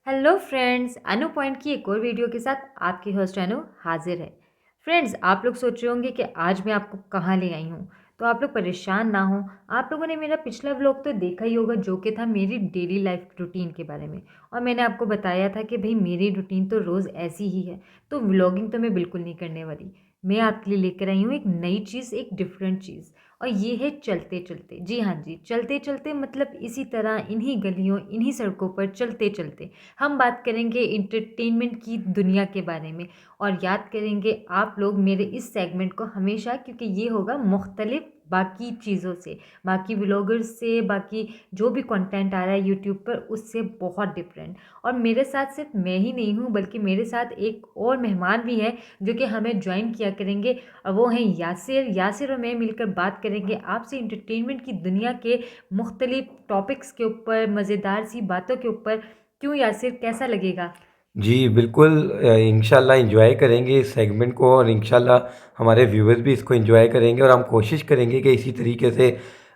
Hello friends, अनु point की एक और वीडियो के साथ आपकी होस्ट अनु हाजिर है। फ्रेंड्स, आप लोग सोच रहे होंगे कि आज मैं आपको कहाँ ले आई हूँ, तो आप लोग परेशान ना हो। आप लोगों ने मेरा पिछला व्लॉग तो देखा ही होगा, जो कि था मेरी डेली लाइफ रूटीन के बारे में। और मैंने आपको बताया था कि भाई मेरी रूटीन तो रोज़ ऐसी ही है, तो व्लॉगिंग तो मैं बिल्कुल नहीं करने वाली। मैं आपके लिए लेकर आई हूँ एक नई चीज़, एक डिफरेंट चीज़। और ये है चलते चलते। जी हाँ जी, चलते चलते मतलब इसी तरह इन्हीं गलियों, इन्हीं सड़कों पर चलते चलते हम बात करेंगे इंटरटेनमेंट की दुनिया के बारे में। और याद करेंगे आप लोग मेरे इस सेगमेंट को हमेशा, क्योंकि ये होगा मुख्तलिफ बाकी चीज़ों से, बाकी व्लॉगर्स से, बाकी जो भी कंटेंट आ रहा है यूट्यूब पर उससे बहुत डिफरेंट। और मेरे साथ सिर्फ मैं ही नहीं हूँ, बल्कि मेरे साथ एक और मेहमान भी है जो कि हमें ज्वाइन किया करेंगे। और वो हैं यासिर। यासिर और मैं मिलकर बात करेंगे आपसे इंटरटेनमेंट की दुनिया के मुख्तलिफ टॉपिक्स के ऊपर, मज़ेदार सी बातों के ऊपर। क्यों यासिर, कैसा लगेगा? जी, बिल्कुल इंशाल्लाह एंजॉय करेंगे इस सेगमेंट को और इंशाल्लाह हमारे व्यूअर्स भी इसको एंजॉय करेंगे और हम कोशिश करेंगे कि इसी तरीके से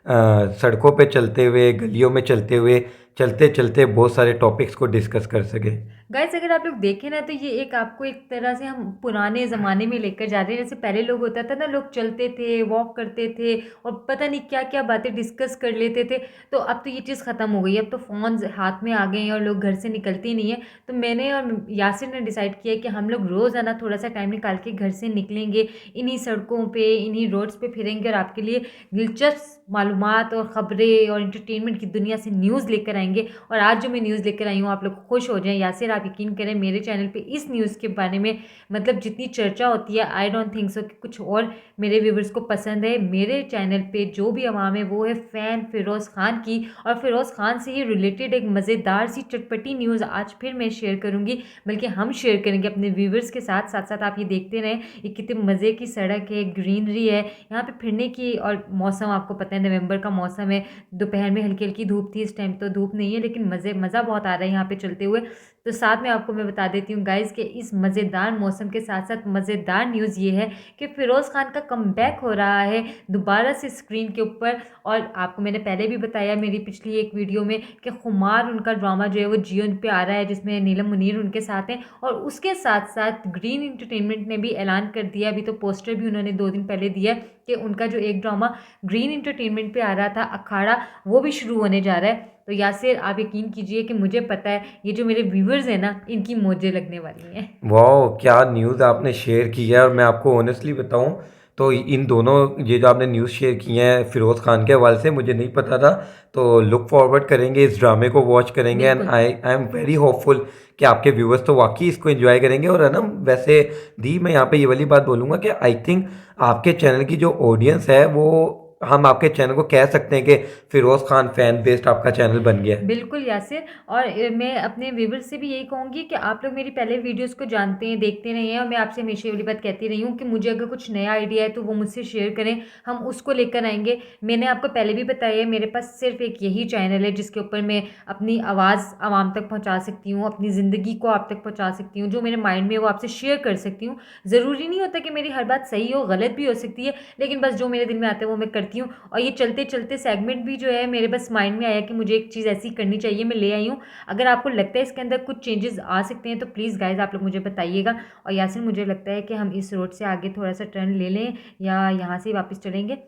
सड़कों पे चलते हुए, गलियों में चलते हुए, चलते-चलते बहुत सारे टॉपिक्स को डिस्कस कर सकें। गाइस, अगर आप लोग देखें ना, तो ये एक आपको एक तरह से हम पुराने ज़माने में लेकर जा रहे हैं। जैसे पहले लोग होता था ना, लोग चलते थे, वॉक करते थे और पता नहीं क्या क्या बातें डिस्कस कर लेते थे। तो अब तो ये चीज़ ख़त्म हो गई है। अब तो फ़ोन्स हाथ में आ गए हैं और लोग घर से निकलते ही नहीं है। तो मैंने और यासिर ने डिसाइड किया कि हम लोग रोज़ाना थोड़ा सा टाइम निकाल के घर से निकलेंगे, इन्हीं सड़कों पे, इन्हीं रोड्स पे फिरेंगे और आपके लिए दिलचस्प मालूमात और ख़बरें और एंटरटेनमेंट की दुनिया से न्यूज़ लेकर आएंगे। और आज जो मैं न्यूज़ लेकर आई हूँ, आप लोग खुश हो जाएं। यासिर, आप यकीन करें, मेरे चैनल पे इस न्यूज़ के बारे में मतलब जितनी चर्चा होती है, आई डोंट थिंक सो कि कुछ और मेरे व्यूवर्स को पसंद है। मेरे चैनल पे जो भी आवाम है वो है फ़ैन फ़िरोज़ खान की। और फ़िरोज़ खान से ही रिलेटेड एक मज़ेदार सी चटपटी न्यूज़ आज फिर मैं शेयर करूँगी, बल्कि हम शेयर करेंगे अपने व्यूवर्स के साथ। साथ साथ आप ये देखते रहें, ये कितने मज़े की सड़क है, ग्रीनरी है यहाँ पे फिरने की। और मौसम आपको पता है, नवंबर का मौसम है। दोपहर में हल्की हल्की धूप थी, इस टाइम तो धूप नहीं है, लेकिन मज़ा बहुत आ रहा है यहाँ पे चलते हुए। तो साथ में आपको मैं बता देती हूँ गाइज़ कि इस मज़ेदार मौसम के साथ साथ मज़ेदार न्यूज़ ये है कि फ़िरोज़ खान का कमबैक हो रहा है दोबारा से स्क्रीन के ऊपर। और आपको मैंने पहले भी बताया मेरी पिछली एक वीडियो में कि खुमार उनका ड्रामा जो है वो जियो पे आ रहा है, जिसमें नीलम मुनीर उनके साथ हैं। और उसके साथ साथ ग्रीन एंटरटेनमेंट ने भी ऐलान कर दिया, अभी तो पोस्टर भी उन्होंने 2 दिन पहले दिया, कि उनका जो एक ड्रामा ग्रीन एंटरटेनमेंट पे आ रहा था, अखाड़ा, वो भी शुरू होने जा रहा है। तो यासिर, आप यकीन कीजिए कि मुझे पता है ये जो मेरे व्यूवर्स हैं ना, इनकी मौजें लगने वाली हैं। वाओ! क्या न्यूज़ आपने शेयर की है और मैं आपको ऑनेस्टली बताऊँ तो इन दोनों ये जो आपने न्यूज़ शेयर की हैं फ़िरोज़ खान के हवाले से मुझे नहीं पता था। तो लुक फॉरवर्ड करेंगे, इस ड्रामे को वॉच करेंगे एंड बिल्कुल। आई आई एम वेरी होपफुल कि आपके व्यूअर्स तो वाक़ई इसको एन्जॉय करेंगे और है ना वैसे दी मैं यहाँ पे ये वाली बात बोलूँगा कि आई थिंक आपके चैनल की जो ऑडियंस है वो हम आपके चैनल को कह सकते हैं कि फ़िरोज़ खान फैन बेस्ड आपका चैनल बन गया है। बिल्कुल यासिर। और मैं अपने व्यूवर्स से भी यही कहूँगी कि आप लोग मेरी पहले वीडियोस को जानते हैं, देखते रहे हैं। और मैं आपसे हमेशा ये वाली बात कहती रही हूँ कि मुझे अगर कुछ नया आइडिया है तो वो मुझसे शेयर करें, हम उसको लेकर आएंगे। मैंने आपको पहले भी बताया है, मेरे पास सिर्फ एक यही चैनल है जिसके ऊपर मैं अपनी आवाज़ आवाम तक पहुँचा सकती हूँ, अपनी ज़िंदगी को आप तक पहुँचा सकती हूँ, जो मेरे माइंड में है वो आपसे शेयर कर सकती हूँ। ज़रूरी नहीं होता कि मेरी हर बात सही हो, गलत भी हो सकती है, लेकिन बस जो मेरे दिल में आता है वो मैं करती हूँ। और ये चलते चलते सेगमेंट भी जो है मेरे बस माइंड में आया कि मुझे एक चीज़ ऐसी करनी चाहिए, मैं ले आई हूँ। अगर आपको लगता है इसके अंदर कुछ चेंजेस आ सकते हैं तो प्लीज़ गाइज आप लोग मुझे बताइएगा। और यासिन, मुझे लगता है कि हम इस रोड से आगे थोड़ा सा टर्न ले लें या यहाँ से ही वापस चलेंगे।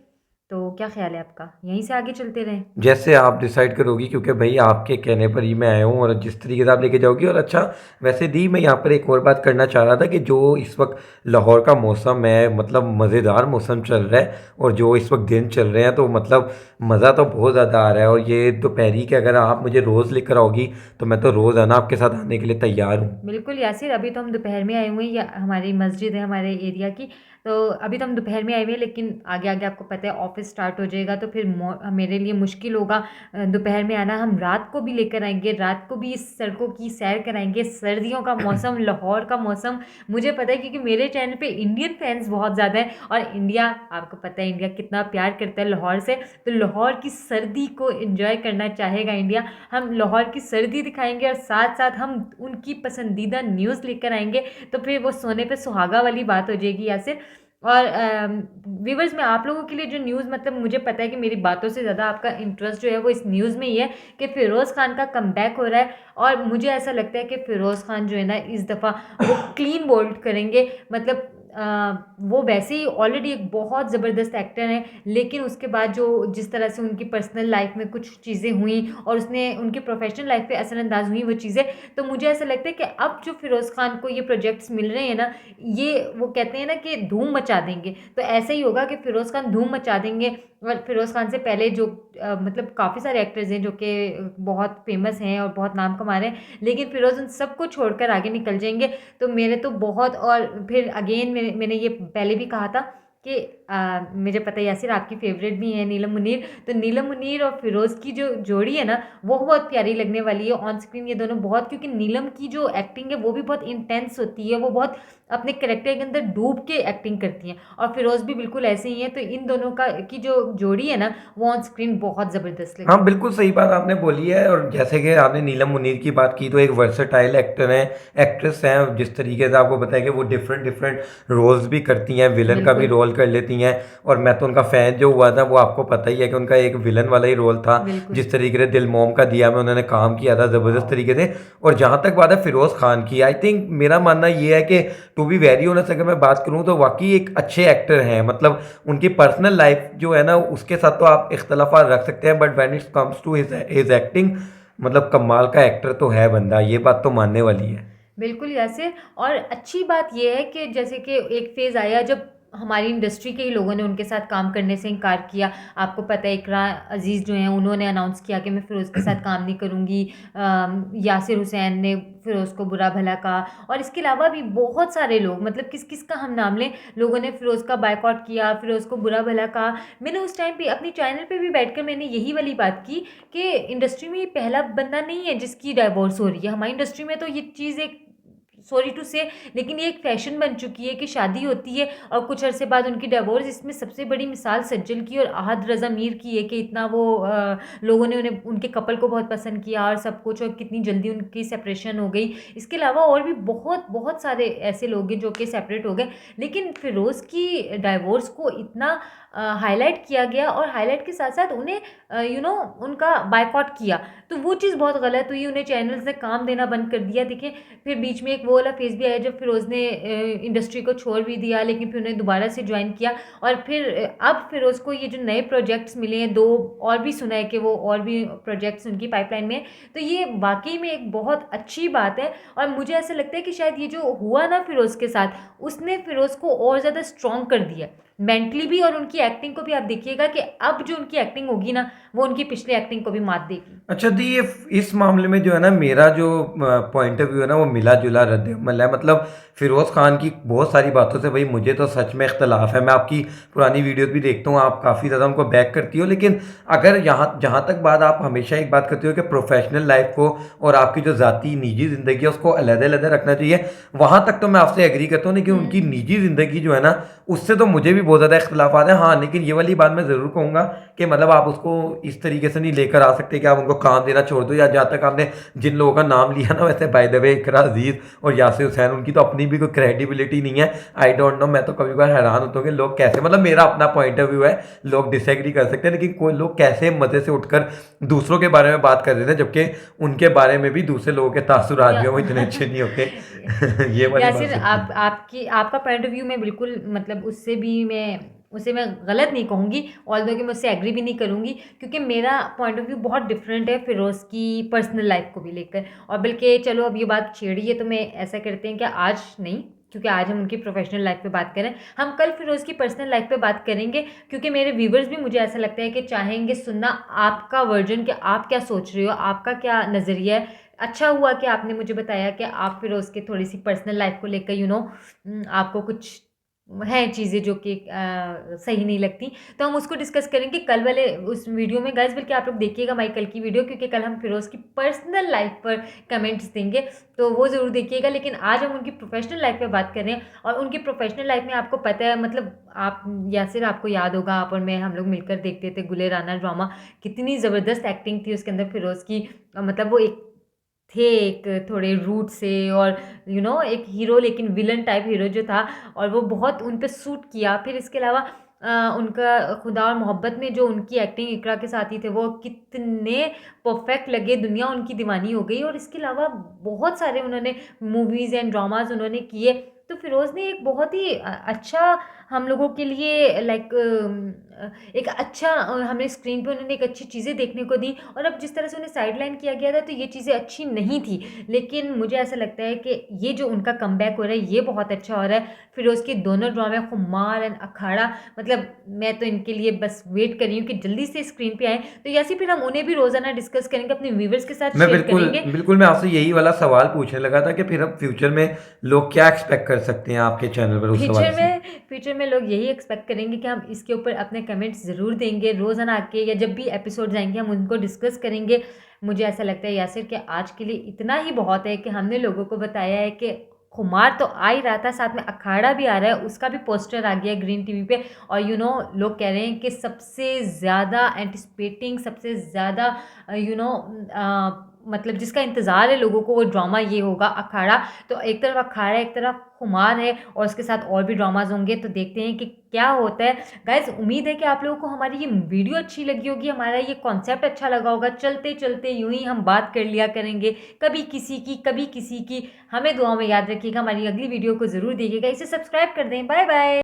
तो क्या ख्याल है आपका, यहीं से आगे चलते रहें? जैसे आप डिसाइड करोगी क्योंकि भाई आपके कहने पर ही मैं आया हूँ और जिस तरीके से आप लेके जाओगी और अच्छा वैसे दी मैं यहाँ पर एक और बात करना चाह रहा था कि जो इस वक्त लाहौर का मौसम है मतलब मज़ेदार मौसम चल रहा है और जो इस वक्त दिन चल रहे हैं तो मतलब मज़ा तो बहुत ज़्यादा आ रहा है और ये दोपहरी के अगर आप मुझे रोज़ लेकर आओगी तो मैं तो रोज़ आना आपके साथ आने के लिए तैयार हूँ। बिल्कुल यासिर, अभी तो हम दोपहर में आए हुए हैं, या हमारी मस्जिद है हमारे एरिया की। तो अभी तो हम दोपहर में आए हुए हैं, लेकिन आगे आगे आपको पता है ऑफिस स्टार्ट हो जाएगा तो फिर मेरे लिए मुश्किल होगा दोपहर में आना। हम रात को भी लेकर आएंगे, रात को भी इस सड़कों की सैर कराएंगे। सर्दियों का मौसम, लाहौर का मौसम, मुझे पता है क्योंकि मेरे चैनल पे इंडियन फैंस बहुत ज़्यादा है। और इंडिया, आपको पता है इंडिया कितना प्यार करता है लाहौर से। तो लाहौर की सर्दी को एंजॉय करना चाहेगा इंडिया। हम लाहौर की सर्दी दिखाएंगे और साथ साथ हम उनकी पसंदीदा न्यूज़ लेकर आएंगे। तो फिर वो सोने पे सुहागा वाली बात हो जाएगी यासिर। और व्यूवर्स, मैं आप लोगों के लिए जो न्यूज़, मतलब मुझे पता है कि मेरी बातों से ज़्यादा आपका इंटरेस्ट जो है वो इस न्यूज़ में ही है कि फ़िरोज़ खान का कमबैक हो रहा है। और मुझे ऐसा लगता है कि फ़िरोज़ खान जो है ना, इस दफ़ा वो क्लीन बोल्ड करेंगे। मतलब वो वैसे ही ऑलरेडी एक बहुत ज़बरदस्त एक्टर हैं, लेकिन उसके बाद जो जिस तरह से उनकी पर्सनल लाइफ में कुछ चीज़ें हुई और उसने उनकी प्रोफेशनल लाइफ पे असरअंदाज हुई वो चीज़ें, तो मुझे ऐसा लगता है कि अब जो फ़िरोज़ खान को ये प्रोजेक्ट्स मिल रहे हैं ना, ये वो कहते हैं ना कि धूम मचा देंगे। तो ऐसा ही होगा कि फ़िरोज़ खान धूम मचा देंगे। और फ़िरोज़ खान से पहले जो मतलब काफ़ी सारे एक्टर्स हैं जो कि बहुत फेमस हैं और बहुत नाम कमा रहे हैं, लेकिन फ़िरोज़ उन सबको छोड़कर आगे निकल जाएंगे। तो मेरे तो बहुत, और फिर अगेन मैंने ये पहले भी कहा था कि मुझे पता है यासिर आपकी फेवरेट भी हैं नीलम मुनीर। तो नीलम मुनीर और फ़िरोज़ की जो जोड़ी है ना, वो बहुत प्यारी लगने वाली है ऑन स्क्रीन। ये दोनों बहुत, क्योंकि नीलम की जो एक्टिंग है वो भी बहुत इंटेंस होती है, वो बहुत अपने कैरेक्टर के अंदर डूब के एक्टिंग करती हैं, और फ़िरोज़ भी बिल्कुल ऐसे ही हैं। तो इन दोनों का की जो जोड़ी है ना, वो ऑन स्क्रीन बहुत ज़बरदस्त हाँ, लगती है। बिल्कुल सही बात आपने बोली है। और जैसे कि आपने नीलम मुनीर की बात की, तो एक वर्सेटाइल एक्टर हैं, एक्ट्रेस हैं। जिस तरीके से आपको पता है कि वो डिफरेंट डिफरेंट रोल्स भी करती हैं, विलन का भी बिल्कुल, रोल कर लेती हैं। और मैं तो उनका फ़ैन जो हुआ था, वो आपको पता ही है कि उनका एक विलन वाला ही रोल था। बिल्कुल। जिस तरीके से दिल मोम का दिया में उन्होंने काम किया था ज़बरदस्त तरीके से। और जहाँ तक बात है फ़िरोज़ खान की, आई थिंक मेरा मानना ये है कि टू बी वेरी ऑनेस्ट अगर मैं बात करूँ तो वाकई एक अच्छे एक्टर हैं। मतलब उनकी पर्सनल लाइफ जो है ना, उसके साथ तो आप इख्तलाफात रख सकते हैं, but when it comes to his acting, मतलब कमाल का एक्टर तो है बंदा, ये बात तो मानने वाली है। बिल्कुल यासिर, और अच्छी बात ये है कि जैसे कि एक फ़ेज़ आया जब हमारी इंडस्ट्री के ही लोगों ने उनके साथ काम करने से इनकार किया। आपको पता है इकरा अज़ीज़ जो हैं उन्होंने अनाउंस किया कि मैं फ़िरोज़ के साथ काम नहीं करूँगी। यासिर हुसैन ने फ़िरोज़ को बुरा भला कहा, और इसके अलावा भी बहुत सारे लोग, मतलब किस-किस का हम नाम लें, लोगों ने फ़िरोज़ का बायकॉट किया, फ़िरोज़ को बुरा भला कहा। मैंने उस टाइम पे अपनी चैनल पे भी बैठकर मैंने यही वाली बात की कि इंडस्ट्री में ये पहला बंदा नहीं है जिसकी डाइवोर्स हो रही है। हमारी इंडस्ट्री में तो ये चीज़ एक, सॉरी टू से, लेकिन ये एक फैशन बन चुकी है कि शादी होती है और कुछ अरसे बाद उनकी डिवोर्स। इसमें सबसे बड़ी मिसाल सज्जल की और अहद रज़ा मीर की है कि इतना वो लोगों ने उन्हें, उनके कपल को बहुत पसंद किया और सब कुछ, और कितनी जल्दी उनकी सेपरेशन हो गई। इसके अलावा और भी बहुत बहुत सारे ऐसे लोग हैं जो कि सेपरेट हो गए, लेकिन फ़िरोज़ की डाइवोर्स को इतना हाईलाइट किया गया, और हाईलाइट के साथ साथ उन्हें उनका बायकॉट किया। तो वो चीज़ बहुत गलत हुई, उन्हें चैनल्स ने काम देना बंद कर दिया। देखिए, फिर बीच में एक वो वाला फेज़ भी आया जब फ़िरोज़ ने इंडस्ट्री को छोड़ भी दिया, लेकिन फिर उन्हें दोबारा से जॉइन किया। और फिर अब फ़िरोज़ को ये जो नए प्रोजेक्ट्स मिले हैं, 2 और भी सुना है कि वो और भी प्रोजेक्ट्स उनकी पाइपलाइन में हैं। तो ये वाक़ई में एक बहुत अच्छी बात है, और मुझे ऐसा लगता है कि शायद ये जो हुआ ना फ़िरोज़ के साथ, उसने फ़िरोज़ को और ज़्यादा स्ट्रॉन्ग कर दिया, मेंटली भी, और उनकी एक्टिंग को भी। आप देखिएगा कि अब जो उनकी एक्टिंग होगी ना, वो उनकी पिछली एक्टिंग को भी मात देगी। अच्छा, तो ये इस मामले में जो है ना, मेरा जो पॉइंट ऑफ व्यू है ना, वो मिला-जुला रद्द-ए-अमल है। मतलब फ़िरोज़ खान की बहुत सारी बातों से भई मुझे तो सच में इख्तलाफ़ है। मैं आपकी पुरानी वीडियोज़ भी देखता हूँ, आप काफ़ी ज़्यादा उनको बैक करती हो। लेकिन अगर यहाँ जहाँ तक बात, आप हमेशा एक बात करते हो कि प्रोफ़ेशनल लाइफ़ को और आपकी जो ज़ाती निजी ज़िंदगी है उसको अलग-अलग रखना चाहिए, वहाँ तक तो मैं आपसे एग्री करता हूँ। लेकिन उनकी हुँ। निजी ज़िंदगी जो है ना, उससे तो मुझे भी बहुत ज़्यादा इख्तलाफ़ात हैं। हाँ, लेकिन ये वाली बात मैं ज़रूर कहूँगा कि मतलब आप उसको इस तरीके से नहीं लेकर आ सकते कि आप उनको काम देना छोड़ दो। या जहाँ तक आपने जिन लोगों का नाम लिया ना, वैसे बाय द वे इकरा अज़ीज़ और यासिर हुसैन, उनकी तो अपनी भी कोई क्रेडिबिलिटी नहीं है। आई डोंट नो, मैं तो कभी-कभार हैरान होता हूँ कि लोग कैसे, मतलब मेरा अपना पॉइंट ऑफ व्यू है, लोग डिसएग्री कर सकते हैं, लेकिन कोई लोग कैसे मज़े से उठकर दूसरों के बारे में बात कर देते हैं, जबकि उनके बारे में भी दूसरे लोगों के तासुरात या जो हैं वो इतने अच्छे नहीं होते। ये वाली बात यासिर, सच्ची आप है। आपकी आपका पॉइंट ऑफ व्यू मैं बिल्कुल, मतलब उससे भी मैं गलत नहीं कहूँगी, ऑल्दो कि मैं उससे एग्री भी नहीं करूँगी, क्योंकि मेरा पॉइंट ऑफ व्यू बहुत डिफरेंट है फ़िरोज़ की पर्सनल लाइफ को भी लेकर। और बल्कि चलो, अब ये बात छेड़ी है तो मैं ऐसा करते हैं कि आज नहीं, क्योंकि आज हम उनकी प्रोफेशनल लाइफ पे बात करें, हम कल फ़िरोज़ की पर्सनल लाइफ पे बात करेंगे, क्योंकि मेरे व्यूवर्स भी, मुझे ऐसा लगता है कि चाहेंगे सुनना आपका वर्जन, कि आप क्या सोच रहे हो, आपका क्या नज़रिया है। अच्छा हुआ कि आपने मुझे बताया कि आप फ़िरोज़ की थोड़ी-सी पर्सनल लाइफ़ को लेकर आपको कुछ हैं चीज़ें जो कि सही नहीं लगती। तो हम उसको डिस्कस करेंगे कल वाले उस वीडियो में गाइज़, बल्कि आप लोग देखिएगा हमारी कल की वीडियो, क्योंकि कल हम फ़िरोज़ की पर्सनल लाइफ़ पर कमेंट्स देंगे, तो वो ज़रूर देखिएगा। लेकिन आज हम उनकी प्रोफ़ेशनल लाइफ़ पे बात कर रहे हैं, और उनकी प्रोफ़ेशनल लाइफ़ में आपको पता है, मतलब आप, यासिर आपको याद होगा, आप और मैं हम लोग मिलकर देखते थे गुले राना ड्रामा, कितनी ज़बरदस्त एक्टिंग थी उसके अंदर फ़िरोज़ की। मतलब वो एक थे एक थोड़े रूट से, और एक हीरो लेकिन विलन टाइप हीरो जो था, और वो बहुत उन पे सूट किया। फिर इसके अलावा उनका खुदा और मोहब्बत में जो उनकी एक्टिंग इकरा के साथ ही थे, वो कितने परफेक्ट लगे, दुनिया उनकी दीवानी हो गई। और इसके अलावा बहुत सारे उन्होंने मूवीज़ एंड ड्रामाज उन्होंने किए। तो फिरोज़ ने एक बहुत ही अच्छा हम लोगों के लिए लाइक एक अच्छा हमें स्क्रीन पे उन्होंने एक अच्छी चीज़ें देखने को दी। और अब जिस तरह से उन्हें साइडलाइन किया गया था, तो ये चीज़ें अच्छी नहीं थी। लेकिन मुझे ऐसा लगता है कि ये जो उनका कमबैक हो रहा है, ये बहुत अच्छा हो रहा है। फिरोज़ के दोनों ड्रामे खुमार एंड अखाड़ा, मतलब मैं तो इनके लिए बस वेट कर रही हूँ कि जल्दी से स्क्रीन पे आएँ। तो यासी फिर हम उन्हें भी रोज़ाना डिस्कस करेंगे, अपने व्यूअर्स के साथ मैं शेयर बिल्कुल करेंगे। बिल्कुल मैं आपसे यही वाला सवाल पूछने लगा था कि फिर अब फ्यूचर में लोग क्या एक्सपेक्ट कर सकते हैं आपके चैनल पर उस हवाले फ्यूचर से। में फ्यूचर में लोग यही एक्सपेक्ट करेंगे कि हम इसके ऊपर अपने कमेंट्स ज़रूर देंगे, रोज़ाना आके या जब भी एपिसोड आएंगे हम उनको डिस्कस करेंगे। मुझे ऐसा लगता है यासिर कि आज के लिए इतना ही बहुत है कि हमने लोगों को बताया है कि खुमार तो आ ही रहा था, साथ में अखाड़ा भी आ रहा है, उसका भी पोस्टर आ गया है ग्रीन टीवी पे। और लोग कह रहे हैं कि सबसे ज़्यादा एंटिसिपेटिंग, सबसे ज़्यादा मतलब जिसका इंतज़ार है लोगों को, वो ड्रामा ये होगा अखाड़ा। तो एक तरफ अखाड़ा, एक तरफ खुमार है, और उसके साथ और भी ड्रामाज होंगे। तो देखते हैं कि क्या होता है। गाइज, उम्मीद है कि आप लोगों को हमारी ये वीडियो अच्छी लगी होगी, हमारा ये कॉन्सेप्ट अच्छा लगा होगा। चलते चलते यूं ही हम बात कर लिया करेंगे, कभी किसी की कभी किसी की। हमें दुआ में याद रखिएगा, हमारी अगली वीडियो को ज़रूर देखिएगा, इसे सब्सक्राइब कर दें। Bye bye.